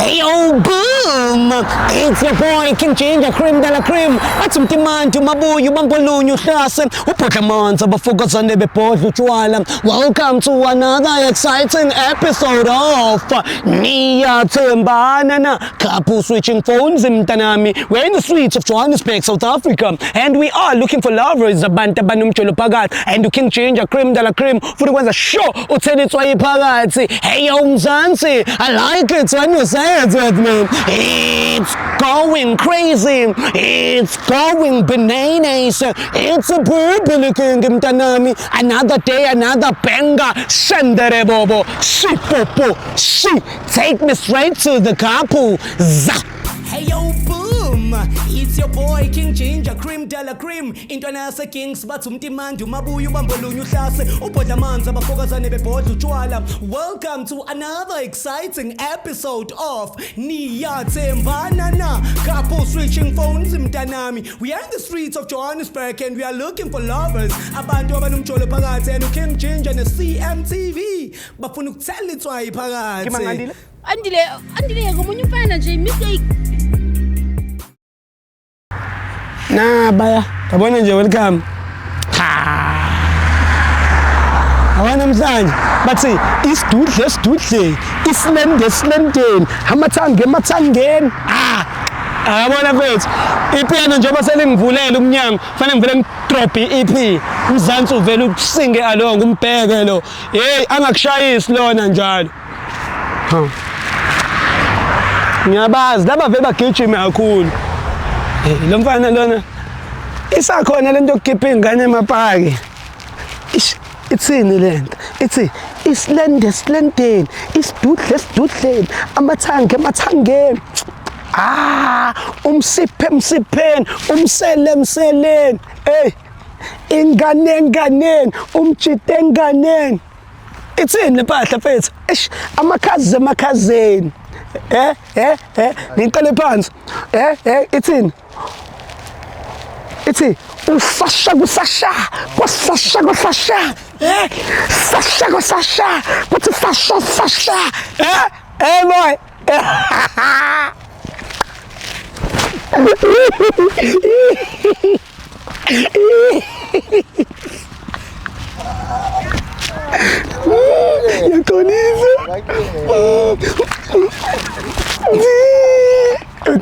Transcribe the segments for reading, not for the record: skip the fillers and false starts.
Hey, oh, boom! It's your boy, King Ginger, Cream de la Cream. At some demand to Mabu, you bambolonyo class. Upatamanza, Bafocusande Beport, Chualam. Welcome to another exciting episode of Nia Banana. Kapu switching phones in Tanami. We're in the streets of Johannesburg, South Africa, and we are looking for lovers. Banta Banum Cholopagat and King Ginger, Cream de la Cream. For the ones that show, Utenitwai Pagati. Hey, yo, Mzansi, I like it when you say it with me. It's going crazy. It's going bananas. It's a purple kingdom Tanami. Another day, another banger. Sendere bobo. She popo. She take me straight to the kapu. Zap. Hey yo, boom! It's your boy King Ginger, Cream de la Cream. International Kings, but some demand to Mabuyu Bambolunyu Class. Upatamanza, Bafocusande Beport, Chualam. Welcome to another exciting episode of Nia Banana. Couple switching phones in Tanami. We are in the streets of Johannesburg and we are looking for lovers. Abantu abanum cholo pagate and King Ginger and the CMTV. Bafunuk tell it why pagate. Andile, ngomunye umfana nje mistake. Nah, baya. Kabona nje welcome. Awana mhlanje. Bathi isidudle. Islende. Amathangeni. Yabona mfethu. Ipiano njengoba selingivulele umnyango, fanele ngivele ngidrop iEP. Mzansi uvela usinge along umbheke lo. Hey, angakushayisi lona njalo. Ngiyabazi laba vele bagijima kakhulu. Lo mfana lona isakhona lento yokukhipha ingane emapaki. Itsini lento? Ithi islende. Isidudle. Amathangeni. Umsipheni. Umseleni. Hey. Ingane. Umjite enganeni. Itsini lempahla mfethu. Amakhazeni. Ngiqale phansi. Itsini. Ithi Sasha. Sasha. What's a Sasha? Hey boy.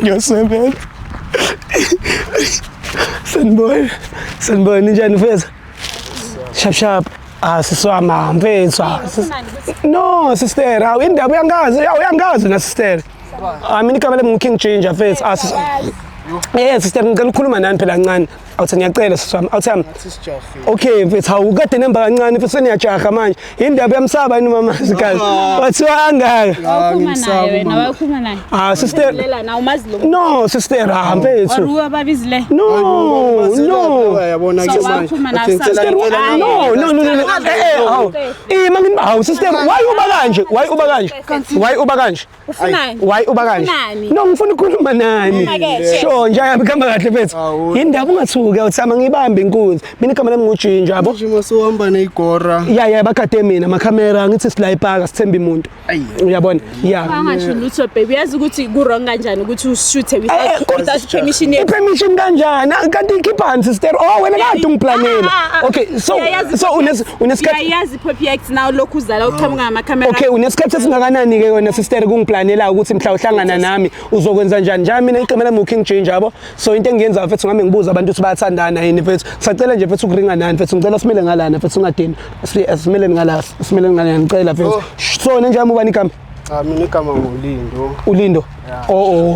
You're Sunboy, ninjani mfethu? Sharp. Siswama mfethu. No, sister, indaba uyangazi na sister. Mina igama lami King Ginger mfethu. Sister ngicela ukukhuluma nani phela kancane. Awuthi ngiyacela siswami. Awuthi okay mfethu awukade nemba kancane mfethu seniyajaha manje. Indaba yamsaba yini mama sikazi. Wathiwa angaka. Awukhuluma naye wena, wakhuluma naye. Sister. Na umazi lo. No, sister, mfethu. Waruwa babizile. No. Yabona ke manje. No. Mangini sister, why uba kanje? Ufunani? Why uba kanje? No, ngifuna ukukhuluma nani. Sho nje ayabikhamba kahle mfethu. Indaba ungathuka uthama ngibambe inkunzi. Mina igama lami nguJinja yabo. Nje sohamba neigora. Yeah, bakade mina amakamera ngithi silayipaka sithemba umuntu. Uyabona? Yeah. Angasho lutho baby. Yazi ukuthi ku wrong kanjani ukuthi ushoot without permission. Permission kanjani? Kanti ikiphansi sister. Wena kade ungiplanela. Okay, so unesikhathi yazi Poppy Act now lokhu uzala uqhamuka ngamakamera. Okay, unesikhathi esingakanani ke wena sister kungiplanela ukuthi mhla uhlangana nami uzokwenza njani? Njalo mina igama lami King Ginger yabo. So into engiyenza mfethu ngami ngibuza abantu ukuthi bayathandana yini mfethu. Sacela nje mfethu ukuringa nani mfethu ngicela simele ngalana mfethu ungadini. Simele ngalana ngicela mfethu. So nenjami ubani igama? Mina igama nguLindo. Ulindo.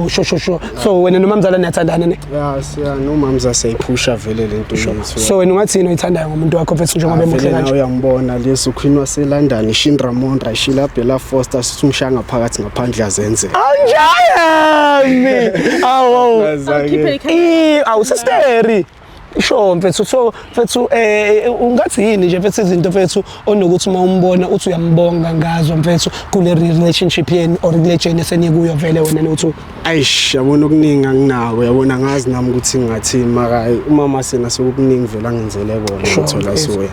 Sure. So wena nomamzala niyathandana ne? Yeah, nomamza siyayiphusha vele lento yethu. So wena ungathini oyithandayo ngomuntu wakho mfethu njengoba emuhle kanje? Uyambona leso Queen waseLondon Shinra Mondra Sheila Bella Foster sithungishanga phakathi ngaphandle yazenze. Sister. Sure mfethu so mfethu ungathi yini nje mfethu izinto mfethu onokuthi uma umbona uthi uyambonga ngazo mfethu kule relationship yeni or relation esenikuyo vele wena nothi Aish yabona okuningi anginawo yabona ngazi nami ukuthi ngingathi maka umama sena sokukuningi vela ngenzele kona ngithola so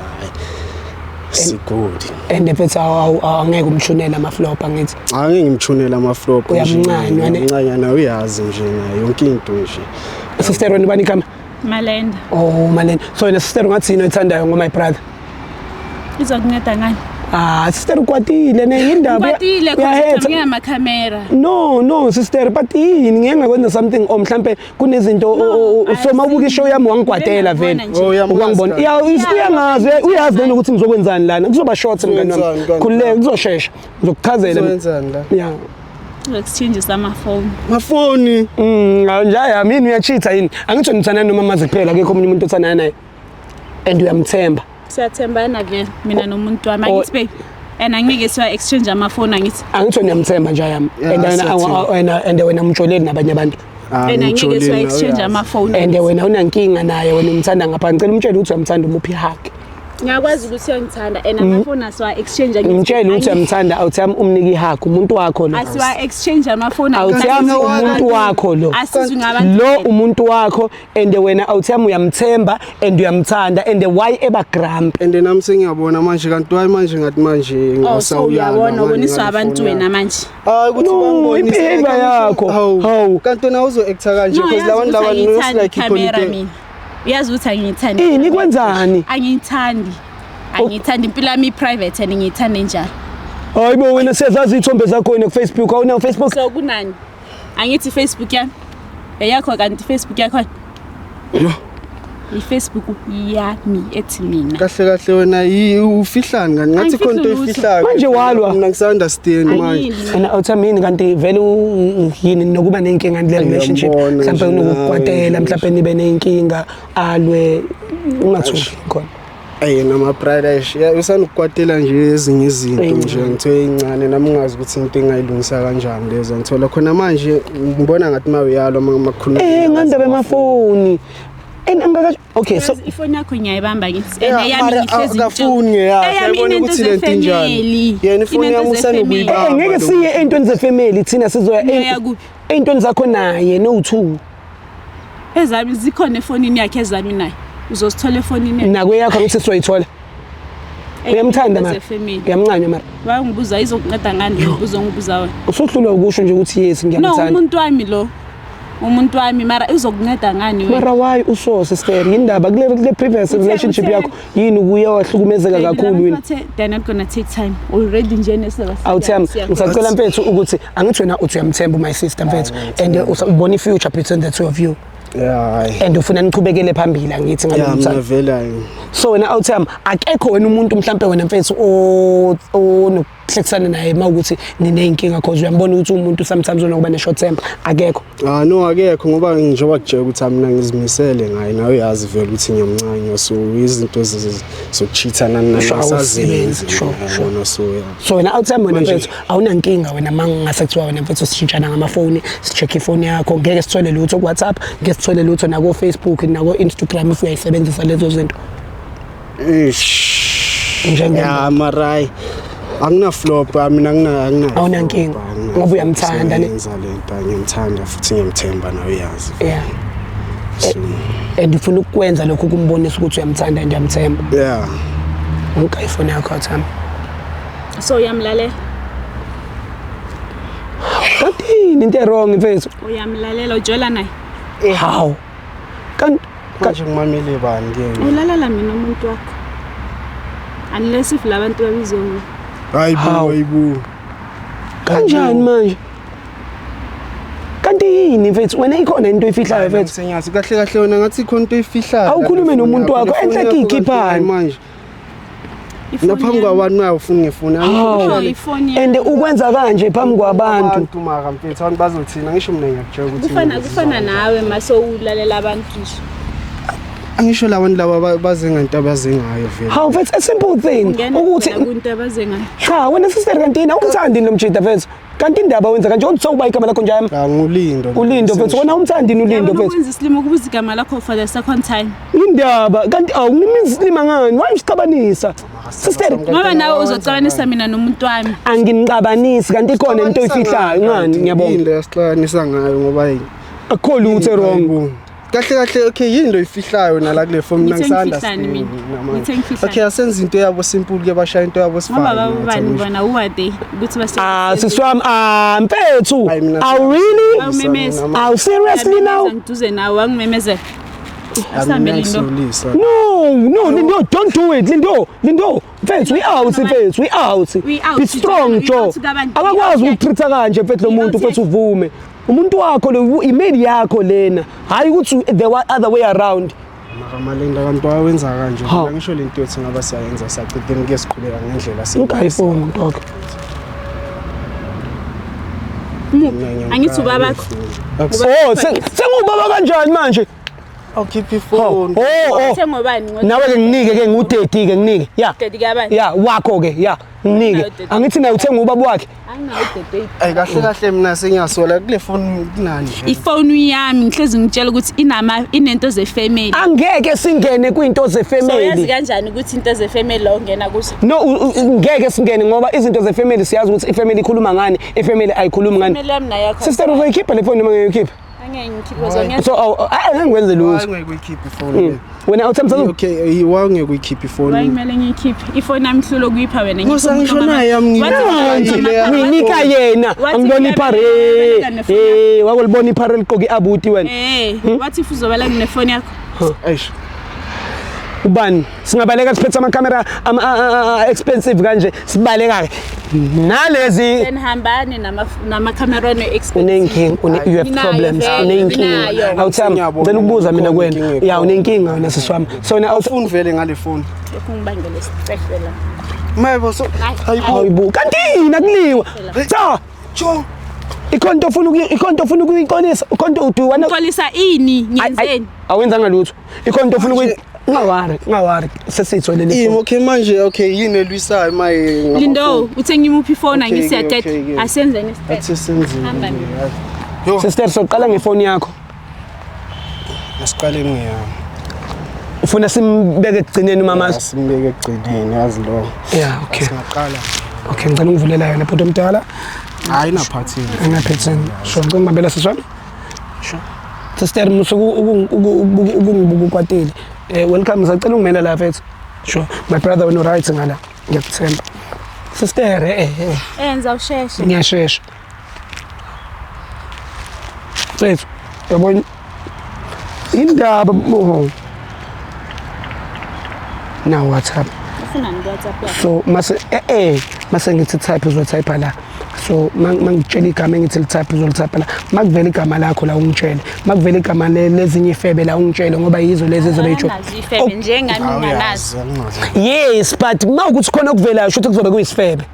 Sigodi. And mfethu angeke umshunela ama-flop angithi. Angeke ngimthunela ama-flop. Uyamncanywa ne? Uyamncanywa uyazi nje nayo yonke into nje. Sister wena bani kama? Malenda. Oh Malenda. So yena sister ngathini oyithandayo ngo my brother? Izokunceda ngani? Sister ukwatile indaba. Ukwatile kodwa ngiyama camera. No sister but yini ngeke ngakwenza something mhlambe kunezinto so mawubuka ishow yami wangikwatela vele. Ukangibona. Uyangazi nje ukuthi ngizokwenzani lana. Kuzoba short mngani wami. Khulileke kuzoshesha. Ngizokuchazela. Uzowenzani la? Yeah. Exchange sama-phone. Mafoni. Njaya mina uyacheatha yini? Angitsho ngithanda noma mazi kuphela akekho umuntu umuntu othanda naye. And uyamthemba. Siyathembana vele mina nomuntu wami angithi babe. And angeke siwa exchange ama-phone angithi. Angitsho ngiyamthemba nje yami. And wena umjoleli nabanye abantu. And angeke siwa exchange ama-phone. And wena unankinga naye wena umthanda ngapha ngicela umtshele ukuthi uyamthanda umuphi hug. Ngiyakwazi ukuthi uyangithanda and ama-phone asiwa exchange angithi. Ngitshela ukuthi uyamthanda awuthami umnike ihug umuntu wakho lo. Asiwa exchange ama-phone awuthami umuntu wakho lo. Asizwe ngabantu. Lo umuntu wakho and wena awuthami uyamthemba and uyamthanda and why ebagramp. And nami sengiyabona manje kanti wayi manje ngathi manje ngasawuyana. Uyabona uboniswa abantu wena manje. Ukuthi bangibonise ibehavior yakho. Hawu. Kanti wena uzo acta kanje because labantu no camera mina. Uyazi ukuthi angiyithandi. Ini kwenzani? Angiyithandi impilo yami private and ngiyithande njalo. Hayibo wena sezazi izithombe zakho ku Facebook awuna Facebook? So kunani? Angithi Facebook yami. Eyakho kanti Facebook yakho. Yo. iFacebook yami ethi mina. Kahle wena ufihlani kanti ngathi khona into efihlayo. Manje walwa. Mina ngisunderstand manje. Wena awuthamini kanti vele yini nokuba nenkinga ngale relationship mhlawumbe unokukwatela mhlawumbe nibe nenkinga alwe ungathuki khona. Nama pride usanokukwatela nje ezinye izinto nje ngithe incane nami ungazi ukuthi into engayilungisa kanjani lezo ngithola khona manje ngibona ngathi mawuyalo makukhuluma ngandaba emafoni okay so ifoni yakho ngiyayibamba ngithi eyami ngihlezi ngafuni ngiyabona ukuthi lento injani yena ifoni yami usanokuyibamba ngeke siye entweni zefamily thina sizoya entweni zakho naye no2 ezami zikhona efonini yakhe ezami naye uzosithola efonini nakwe yakho ukuthi sizoyithola uyamthanda mara uyamncanywa mara wayengibuza izokunceda ngani uzongibuza wena usuhlulwa ukusho nje ukuthi yes ngiyamthanda no umuntu wami mara izokunceda ngani wena mara why uso sister indaba kule previous relationship yakho yini ukuya wahlukumezeka kakhulu wena they're not gonna take time already nje nesaba awuthami ngisacela mfethu ukuthi angithi wena uthi uyamthemba my sister mfethu and ubona ifuture between the two of you. Yeah. And ufuna niqhubekele phambili angithi ngalomthamo. Yeah, vela. So wena awuthami akekho wena umuntu mhlambe wena mfethu nokuhlekisana naye mawukuthi ninenkinga cause uyambona ukuthi umuntu sometimes unokuba ne short temper akekho. No akekho ngoba njengoba kujeke ukuthi mina ngizimisele ngaye nawe uyazi vele ukuthi ngiyamncanywa so izinto zokuchithana nasazenzi so wena awuthami wena mfethu awunankinga wena mangase kuthiwa wena mfethu sishintshana ngamafoni sicheck ifoni yakho ngeke sithole lutho ku WhatsApp ngeke sithole lutho nako Facebook nako Instagram if uyayisebenzisa lezo zinto. Yeah marai angina flop mina angina awunankinga ngoba uyamthanda ne ngiyamthanda futhi ngiyamthemba nawe uyazi. Yeah. And ufuna ukwenza lokho kumbonisa ukuthi uyamthanda and uyamthemba. Yeah. Okay ifoni yakho Thami. So uyamlalela? Kanti into wrong mfethu. Uyamlalela ujola naye? How? Kanje ngimamele bani ke? Ulalela mina umuntu wakho. Unless if labantu babizonga. Hayibo. Kanjani manje? Kanti yini mfethu wena ikhona into efihlayo mfethu? Senyazi kahle wena ngathi ikhona into efihlayo. Awukhulume nomuntu wakho enhle ikhiphani manje. Naphambi kwabantu nayo ufuna ngefoni ifoni and ukwenza kanje phambi kwabantu abantu maka mfethu abantu bazothina ngisho mina ngiyakutshela ukuthi kufana nawe maso ulalela abantu nje angisho labantu laba baze ngento abazengayo vele how mfethu a simple thing ukuthi into abazengayo cha wena sister kanti umthandi nomjida mfethu kanti indaba wenza kanje uthi sokuba igama lakho njalo ulindo mfethu wena umthandini ulindo mfethu ukwenza islimo ukubuza igama lakho for the second time indaba kanti awungimizi islima ngani why usicabanisa sister ngoba nawe uzocabanisa mina nomuntu wami anginicabanisi kanti ikhona into efihlayo ngani ngiyabonga into yasixabanisa ngayo ngoba akho lutho wrong kahle okay yini lo ifihlayo nala kule phone mina ngisandastand okay asenza into yabo simple ke bashaya into yabo sifana ngoba babani bona uwade ukuthi base siswami mfethu really seriously now ngiduze nawe wangimemezela asambe Lindo no Lindo don't do it Lindo mfethu we out be strong jo akakwazi ukutreata kanje mfethu lo muntu mfethu uvume umuntu wakho lo email yakho lena hayi ukuthi the other way around Malinda kanti wawenza kanje ngisho lento yothi ngaba siyayenza saqedeni ke siqhubeka ngendlela iPhone dog angithi ubabakho sengubaba kanjani manje keep phone sengobani nawe ke nginike ke ngudedi ke nginike Daddy kabani wakho ke nginike angithi naye uthenga ubaba wakhe kahle mina sengiyasola kule phone kunani nje ifone yami ngihlezi ngitshela ukuthi inento ze-family angeke singene kwinto ze-family yazi kanjani ukuthi into ze-family la ungena kuzo no ngeke singene ngoba izinto ze-family siyazi ukuthi ifamily ikhuluma ngani ifamily ayikhulumi ngani family yami nayo yakho sister uzoyikhipha le phone noma ngiyoyikhipha so angikwenze lutho ngikuyikhipha ifone wena uthemba okay wange kuyikhipha ifone wayimele ngiyikhiphe ifone yami hlulo kuyipha wena ngisho naye yami uyinika yena angibona iphare wakolibona iphare liqoki abuti wena wathi if uzobala kunefone yakho eish ubani singabaleka siphethe ama-camera expensive kanje sibaleka nalezi senihambane nama-camera unenkinga you have problems unenkinga awuthami ngicela ukubuza mina kwena unenkinga wena sisi wami so awufuni vele ngale phone ungibangele isifehlela mayebo so hayibo kanti yini akuliwa cha cho ikhonto ufuna ukuyiqolisa ikhonto uduwana uqolisa ini ngiyenzeni awenzanga lutho ikhonto ufuna ngawari sesitholele phone okay manje okay yini elwisayo maye Lindo uthe ngimuphi phone angisiyaqeda asenze nesiphethe yo sister soqala ngefone yakho asiqale ngiyami ufuna simbeke egcineni mama simbeke egcineni yazi lo okay singaqala okay ngicela ungivulela yona bhuti omdala hayi naphathini ngaphathini sho ngimabela siswami sho sister musuku ukungibuka ukwatile welcome sacela ungimela la mfethu sure my brother wena right ngala ngiyakuthemba sister enza usheshe ngiyashesha mfethu yabona indaba na WhatsApp ufuna ni WhatsApp yakho so mase ngithi type uzotype la so mangitshela igama engithi litype uzolitype la makuvela igama lakho la ungitshele makuvela igama lezinye ifebe la ungitshele ngoba yizo lezi ezobeyijo ifebe njengami nganazi yes but mawukuthi khona okuvelayo shothi kuzobe kuyisifebe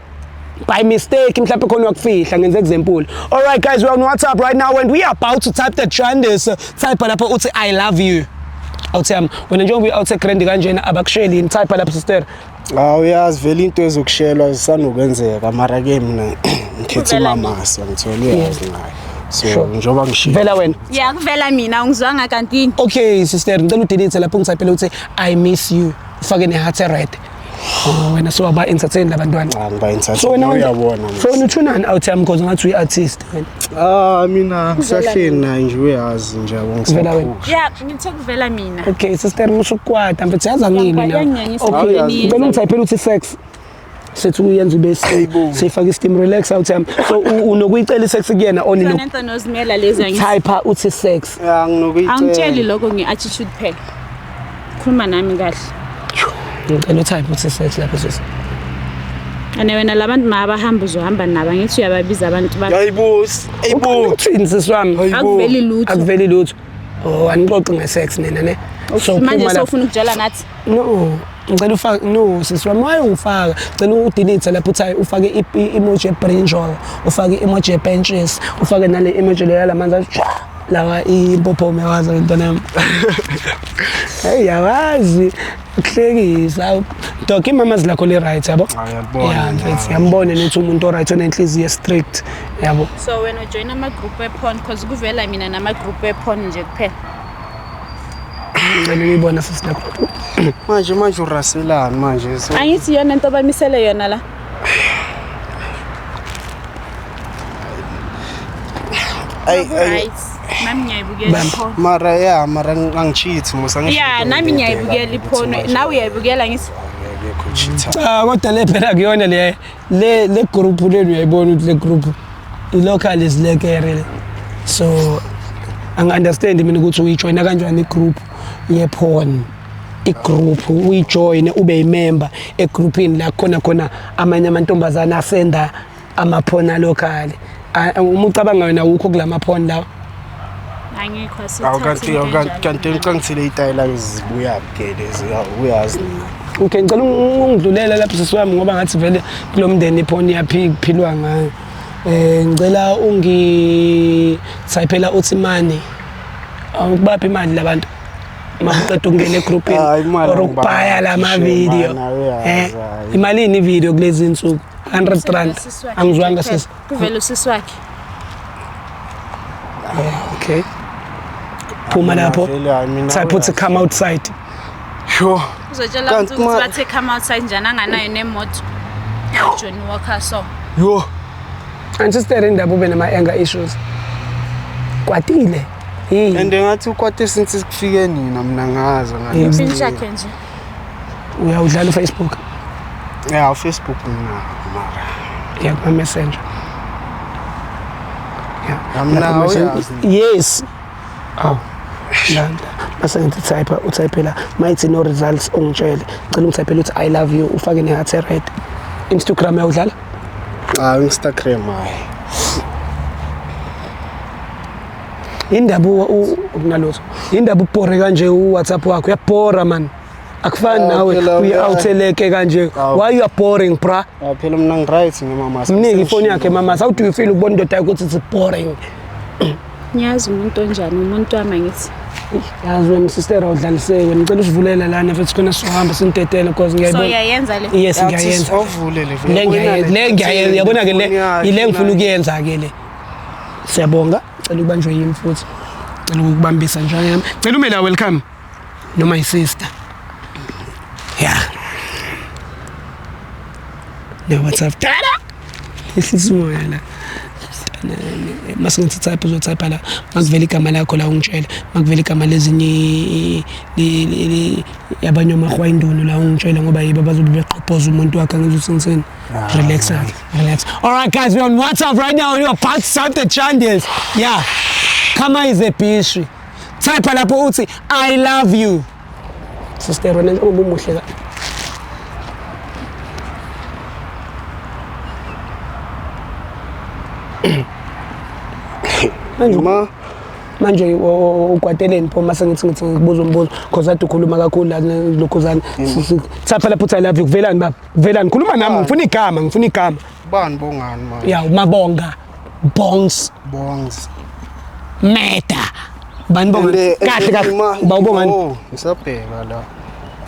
by mistake mhlawumbe khona wakufihla ngenze example all right guys we're on WhatsApp right now and we are about to type the trend type lapho uthi I love you awuthami wena njengoba awuthe grand kanjena abakusheli in type lapho sister uyazi vele into ezokushelwa zisanokwenzeka mara ke mina ngikhethe mamasa ngithole uyazi ngayo so njoba ngishilo vela wena kuvela mina ungizwanga kantini okay sister ngicela udelete lapho ngitypele uthi I miss you ufake ne-heart red wena so aba entertain labantwana ngiba entertain uyabona so uthunani awuthami because ngathi uyi-artist wena mina ngisahleni naye nje uyazi nje vela wena ngithe kuvela mina okay sister musukwata mfethu yaza ngini na okay ngicela ungitypele uthi sex sethu uyenza ube stable sifaka i-steam relax awuthami so unokuyicela i-sex kuyena onino nento nozimela lezi type uthi sex nginokuyicela angitsheli lokho nge-attitude phela khuluma nami kahle ngicela utype uthi sex lapho sisi ane wena labantu mabahamba uzohamba nabo ngithi uyababiza abantu ayibo uthini sisi wami akuveli lutho anixoxe nge-sex nina ne so manje sofuna ukujala nathi no ngicela ufake no sisi wami waye ufaka ngicela udelete lapho uthi ufake emoji ebrinjol ufake emoji ebenches ufake nale emoji leya manzi lawa impophome yawazi intwana yami hey yawazi ukuhlekisa dog imama zilakho le right yabo mfethu yambone nethi umuntu o right onenhliziyo strict yabo so wena ujoin ama group weporn because kuvela mina nama group weporn nje kuphela ngicela uyibona sisilakho manje uraselani manje so angithi yona into bamisele yona la ay Nami ngiyayibukela iporn. Mara angicheat musangisho. Yeah, nami ngiyayibukela iporn. Nawe uyayibukela ngithi? Kodwa le phela kuyona le group lenu uyayibona ukuthi le group i-local is lekere. So angi-understand mina ukuthi uyijoyina kanjani i-group ye-porn. I-group uyijoyine ube yimember e-groupini la khona amanye amantombazana asenda ama-porn alokali. Uma ucabanga wena ukho kulama-porn lawa? Angikho kanti ngicangithile itayela ezibuya ke lezi uyazi. Okay, ngicela ungidlulela lapho sisiwami ngoba ngathi vele kulomndeni iphone yaphilwa ngayo. Ngicela ungi-typela uthi mani. Ukubapha imali labantu. Maqeda ukungena egroupini or ukubhaya lama video. Imalini ivideo kulezi insuku? 100 rand. Angizwanga sisi. Kuvela usisi wakhe. Okay. Phuma lapho. Type uthi come outside. Sure. Uzotshela ukuthi bathe come outside njani anganayo nemoto. John Walker so. Yo. Ansister indaba ube nama anger issues. Kwatile. And ngathi ukwate since kufike nina mina ngaza ngathi. Finisha nje. Uyawudlala uFacebook? Yeah, uFacebook mina mara. Yeah, kuma Messenger. Yeah. Yes. Oh. Landa. Base ngithi type la mayithi no results ungitshele. Ngicela ungithapele uthi I love you ufake ne heart red. Instagram uyawudlala? Instagram hayi. Indaba ukunalotho. Indaba ubhore kanje uWhatsApp wakho uyabhora man. Akufani nawe uyawutheleke kanje. Why you are boring bra? Phela mina ngiright ngimama. Mningi ifoni yakhe mama. How do you feel ubona indoda yakho ukuthi it's boring? Ngiyazi umuntu onjani umuntu wami ngithi. Yazi wena sister awudlaliseke ngicela usivulela lana futhi khona sohamba sintetele because ngiyayibona. So yayenza le. Yes ngiyayenza. Ovule le. Le ngiyayenza yabona ke le ile ngifuna ukuyenza ke le. Siyabonga. Cela ubanjwe yimi futhi. Cela ukubambisa njalo yami. Cela ume la welcome. No my sister. Yeah. No what's up? Tada. Isizimoya la. Masingithi type uzotype la. Makuvela igama lakho la ungitshela. Makuvela igama lezinye yabanye amahwa induno la ungitshela ngoba yiba bazobe beqhophoza umuntu wakhe ngizothi ngitsini. Relax. All right guys, we're on WhatsApp right now. You're about to start the channels. Yeah. Kama is a bitch. Type lapho uthi I love you. Sister wena ubumuhle ka. Manje ukwateleni pho mase ngithi ngikubuza umbuzo because ade ukhuluma kakhulu la lokhuzana. Type lapho uthi I love you kuvelani baba? Kuvelani khuluma nami ngifuna igama. Bani bongani man? Yeah, uMabonga. Bongs. Meta. Bani bonga. Kahle bawubongani? Oh, ngisabheka la.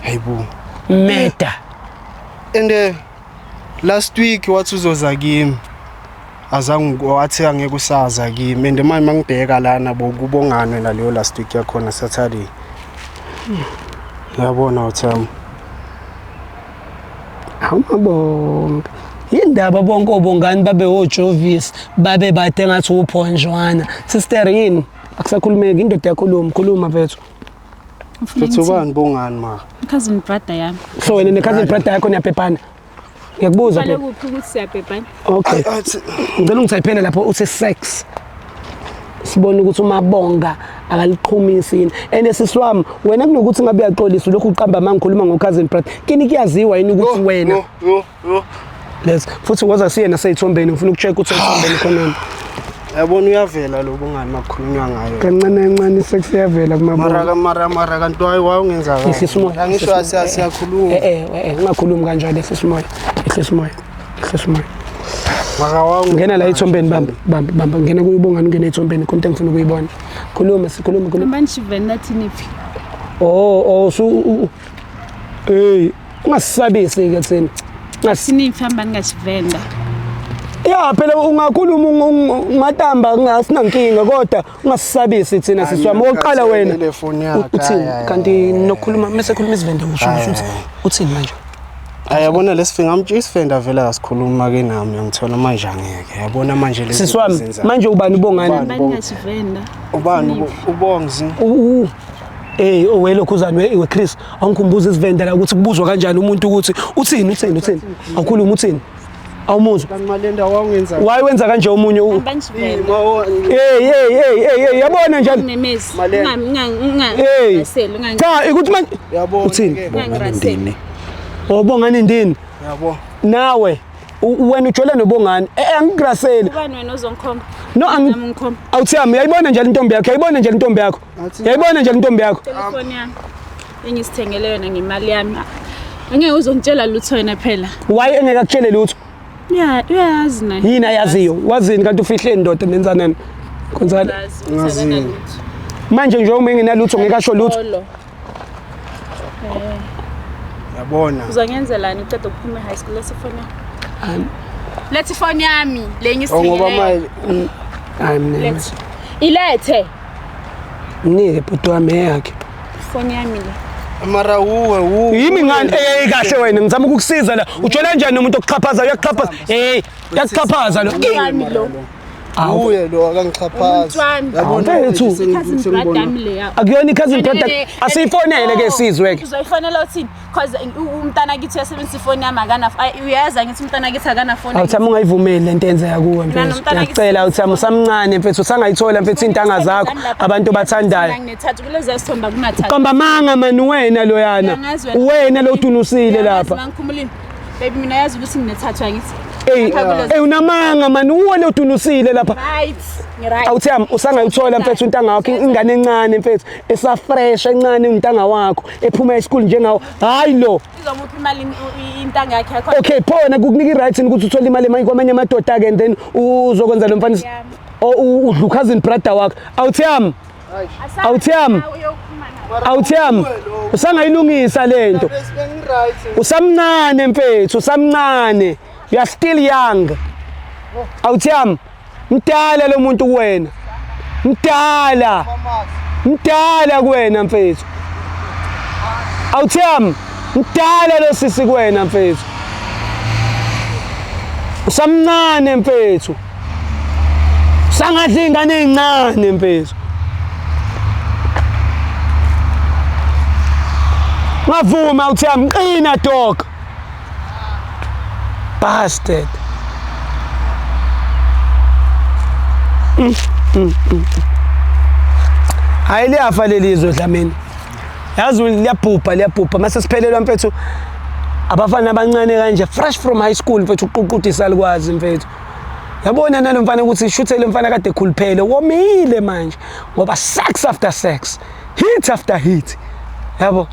Hayibo. Meta. And last week wathi uzoza kimi. Azange wathi angeke usaza kimi and manje mangibheka lana bokubongani wena leyo last week yakhona Saturday. Yabona uthami. Awumabonga. Indaba bonke obongani babe oJovis babe bathe ngathi uphonjwana. Sister yini? Akusakhulumeki indoda yakhuluma mfethu. Mfethu bani bongani ma? Cousin brother yami. So wena ne cousin brother yakho niyaphephana. Ngiyakubuza phela. Balokuphi ukuthi siyaphephana? Okay. Ngicela ungithayiphele lapho uthi sex. Sibona ukuthi uMabonga akaliqhumisi yini. And sisiwami wena kunokuthi ngabe uyaxolisa lokhu uqamba mangikhuluma ngo-cousin brother. Kini kuyaziwa yini ukuthi wena? Yo. Les futhi waza siyena seyithombeni ngifuna ukucheck ukuthi ethombeni khona. Yabona uyavela lo bongani makhulunywa ngayo. Kancane sex iyavela kuMabonga. Mara kanti waye ungenza kahle. Ehlisa umoya. Angisho siyakhuluma. Ungakhulumi kanjalo ehlisa umoya. Mara wawu ngena la ethombeni bamba ngena kuyibongani ngena ethombeni konke engifuna ukuyibona. Khuluma. Manje venda thinipi. Oh so ungasisabisi ke thina. Ngasinipi hamba ngashivenda. Yeah phela ungakhuluma ungatamba ngasinankinga kodwa ungasisabisi thina siswami oqala wena. Telefoni yakhe. Uthini kanti nokhuluma mase khuluma isivende usho ukuthi uthini manje? Ayabona lesifika isifenda vele asikhuluma ke nami ngithola manje angeke. Yabona manje lezi Siswami manje ubani ubongani? Bani ngasivenda. ubani ubongzi. Welokhuzana weChris angikhumbuza isivenda la ukuthi kubuzwa kanjani umuntu ukuthi uthini awukhuluma uthini awumuzwa Kanti Malenda wangenza wayenza kanje omunye Bani sivenda. yabona njalo Memezi. Malenda. Ngaseli cha ukuthi manje yabona uthini ngangiraseli. obongani indini yabo. nawe wena ujola nobongani angigraseli Ubani wena ozongikhomba? no Ngikhomba. awuthami yayibona njalo intombi yakho yayibona njalo intombi yakho yayibona njalo intombi yakho Telefoni yami. Engisithengele yona ngemali yami. Angeke uzongitshela lutho wena phela. why engeke akutshele lutho Uyazi naye. yini ayaziyo wazini kanti ufihle indoda nenzanani konzana Ngazi. manje nje uma engenalutho ngeke asho lutho Yabona. Uzongenzelani uqeda ukuphuma high school lesifoni yami? Lethi phone yami le Ngoba ngisithengele. manje hayi mina Lethi. Ilethe nike bhuti wami yakhe phone yami le. mara yimi ngani kahle wena ngizama ukukusiza la ujola kanjani nomuntu okuxhaphaza uyakuxhaphaza uyakuxhaphaza lo Wami lo. uye lo akangichaphaza. Umntwana. Mfethu Cousin brother yami le yakho. akuyona i-cousin brother asiyifonele ke sizwe ke Uzoyifonela uthini? Cause umntana kithi uyasebenzisa ifoni yami akana uyazi ngithi umntana kithi akana phone. awuthama ungayivumeli lento enzeka kuwe mfethu ngiyacela awuthama usamncane mfethu usangayithola mfethu intanga zakho abantu bathandayo Nginethathu kulezi sithomba kunathathu. qamba manga mani wena loyana wena lo udunusile lapha Ngikhumulini. Baby mina yazi ukuthi nginethathu angithi. unamanga mani uwele udunusile lapha Right. Ngiright. awuthami usangayithola mfethu intanga wakho ingane encane mfethu esafresh encane untanga wakho ephuma esikole njengawo hayi lo Izomupha imali intanga yakhe yakho. okay phona kukunika i-right ukuthi uthole imali emanye kwamanye amadoda ke and then uzokwenza lo mfana udla cousin brother wakho awuthami awuthami usangayilungisa lento usamncane mfethu usamncane you are still young awuthami mdala lo muntu kuwena mdala kuwena mfethu awuthami mdala lo sisi kuwena mfethu usamncane mfethu sangadla ingane ezincane mfethu ngavuma uthiyami qina dog bastard hayi liyafa lelizwe dlamini yazi liyabhubha mase siphelelwa mfethu abafana abancane kanje fresh from high school mfethu uququdisa likwazi mfethu yabona nalo mfana ukuthi shuthele mfana kade khuluphele womile manje ngoba sex after sex hit after hit yabo